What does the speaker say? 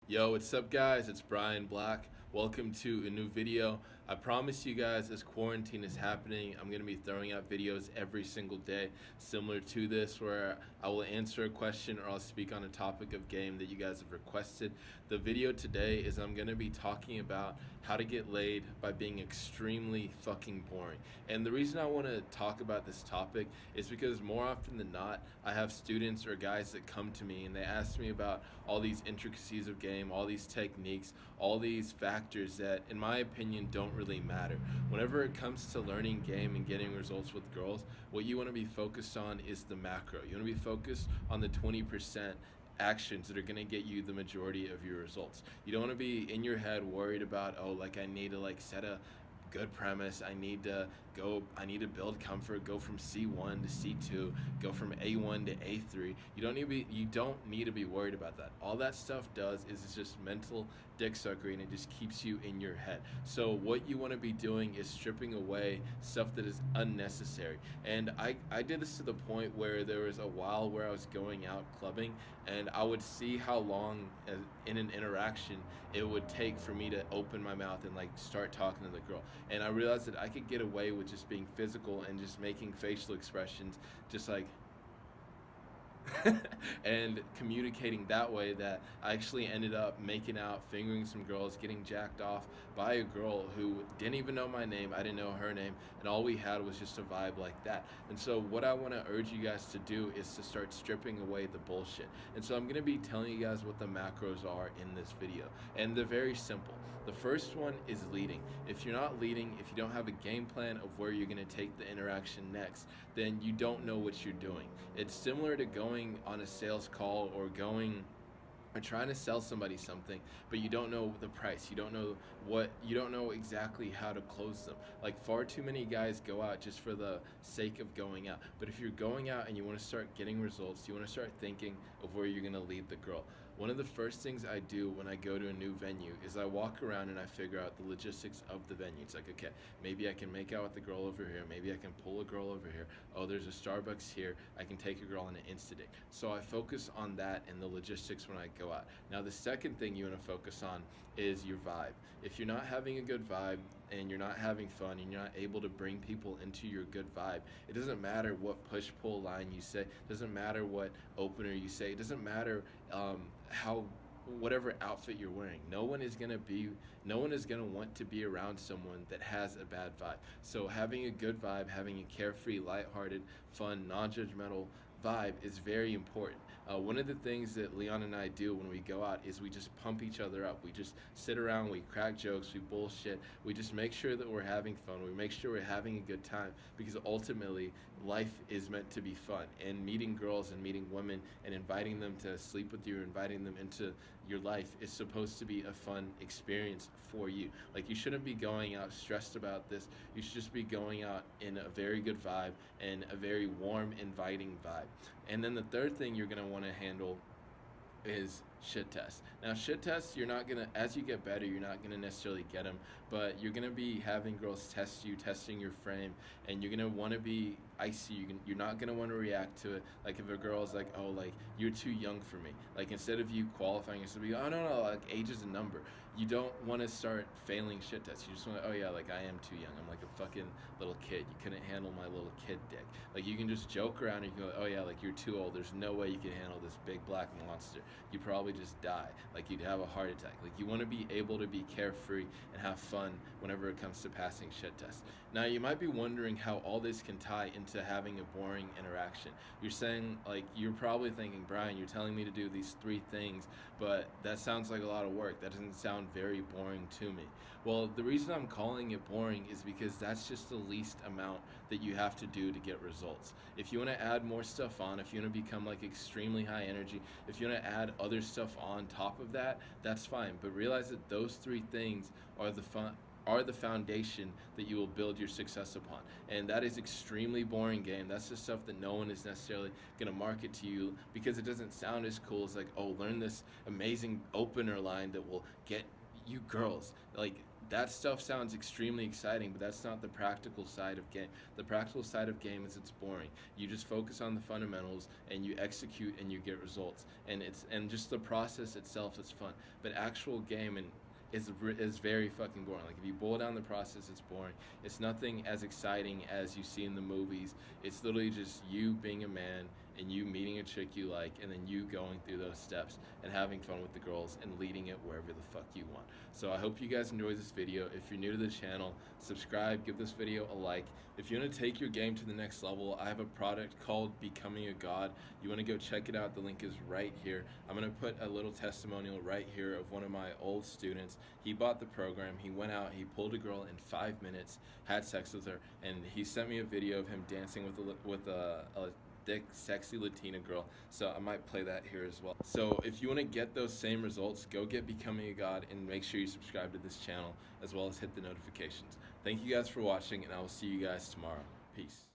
Yo, what's up guys? It's Brian Black. Welcome to a new video. I promise you guys, as quarantine is happening, I'm going to be throwing out videos every single day similar to this, where I will answer a question or I'll speak on a topic of game that you guys have requested. The video today is I'm going to be talking about how to get laid by being extremely fucking boring. And the reason I want to talk about this topic is because more often than not, I have students or guys that come to me and they ask me about all these intricacies of game, all these techniques, all these factors that, in my opinion, don't really matter. Whenever it comes to learning game and getting results with girls, what you want to be focused on is the macro. You want to be focused on the 20% actions that are going to get you the majority of your results. You don't want to be in your head worried about, oh, like I need to like set a good premise. I need to build comfort, go from C1 to C2, go from A1 to A3. You don't need to be worried about that. All that stuff does is it's just mental dick suckery, and it just keeps you in your head. So what you want to be doing is stripping away stuff that is unnecessary. And I did this to the point where there was a while where I was going out clubbing, and I would see how long in an interaction it would take for me to open my mouth and like start talking to the girl. And I realized that I could get away with just being physical and just making facial expressions, just like and communicating that way, that I actually ended up making out, fingering some girls, getting jacked off by a girl who didn't even know my name. I didn't know her name, and all we had was just a vibe like that. And so what I want to urge you guys to do is to start stripping away the bullshit. And so I'm going to be telling you guys what the macros are in this video, and they're very simple. The first one is leading. If you're not leading, if you don't have a game plan of where you're going to take the interaction next, then you don't know what you're doing. It's similar to going on a sales call or trying to sell somebody something, but you don't know the price. You don't know exactly how to close them. Like, far too many guys go out just for the sake of going out. But if you're going out and you want to start getting results, you want to start thinking of where you're going to lead the girl. One of the first things I do when I go to a new venue is I walk around and I figure out the logistics of the venue. It's like, okay, maybe I can make out with the girl over here. Maybe I can pull a girl over here. Oh, there's a Starbucks here. I can take a girl on an Insta date. So I focus on that and the logistics when I go out. Now, the second thing you want to focus on is your vibe. If you're not having a good vibe and you're not having fun and you're not able to bring people into your good vibe, it doesn't matter what push-pull line you say. It doesn't matter what opener you say. It doesn't matter how whatever outfit you're wearing. No one is gonna want to be around someone that has a bad vibe. So having a good vibe, having a carefree, lighthearted, fun, non-judgmental vibe is very important. One of the things that Leon and I do when we go out is we just pump each other up. We just sit around, we crack jokes, we bullshit. We just make sure that we're having fun. We make sure we're having a good time, because ultimately life is meant to be fun. And meeting girls and meeting women and inviting them to sleep with you, inviting them into your life is supposed to be a fun experience for you. Like, you shouldn't be going out stressed about this. You should just be going out in a very good vibe and a very warm, inviting vibe. And then the third thing you're gonna want to handle is shit tests. Now, shit tests, you're not gonna, as you get better, you're not gonna necessarily get them, but you're gonna be having girls test you, testing your frame, and you're gonna want to be icy. You're not gonna want to react to it. Like, if a girl's like, oh, like, you're too young for me, like, instead of you qualifying, it's to be, oh, no, like, age is a number. You don't want to start failing shit tests. You just want to, oh yeah, like, I am too young. I'm like a fucking little kid. You couldn't handle my little kid dick. Like, you can just joke around and you can go, oh yeah, like, you're too old. There's no way you can handle this big black monster. You probably just die. Like, you'd have a heart attack. Like, you want to be able to be carefree and have fun whenever it comes to passing shit tests. Now, you might be wondering how all this can tie into having a boring interaction. You're saying, like, you're probably thinking, Brian, you're telling me to do these 3 things, but that sounds like a lot of work. That doesn't sound very boring to me. Well, the reason I'm calling it boring is because that's just the least amount that you have to do to get results. If you want to add more stuff on, if you want to become like extremely high energy, if you want to add other stuff on top of that, that's fine. But realize that those 3 things are the foundation that you will build your success upon. And that is extremely boring game. That's the stuff that no one is necessarily going to market to you, because it doesn't sound as cool as like, oh, learn this amazing opener line that will get you girls, like, that stuff sounds extremely exciting, but that's not the practical side of game. The practical side of game is it's boring. You just focus on the fundamentals and you execute and you get results. And just the process itself is fun. But actual game is very fucking boring. Like, if you boil down the process, it's boring. It's nothing as exciting as you see in the movies. It's literally just you being a man and you meeting a chick you like, and then you going through those steps and having fun with the girls and leading it wherever the fuck you want. So I hope you guys enjoyed this video. If you're new to the channel, subscribe, give this video a like. If you want to take your game to the next level, I have a product called Becoming a God. You want to go check it out. The link is right here. I'm going to put a little testimonial right here of one of my old students. He bought the program. He went out, he pulled a girl in 5 minutes, had sex with her, and he sent me a video of him dancing with a thick, sexy Latina girl. So I might play that here as well. So if you want to get those same results, go get Becoming a God and make sure you subscribe to this channel as well as hit the notifications. Thank you guys for watching, and I will see you guys tomorrow. Peace.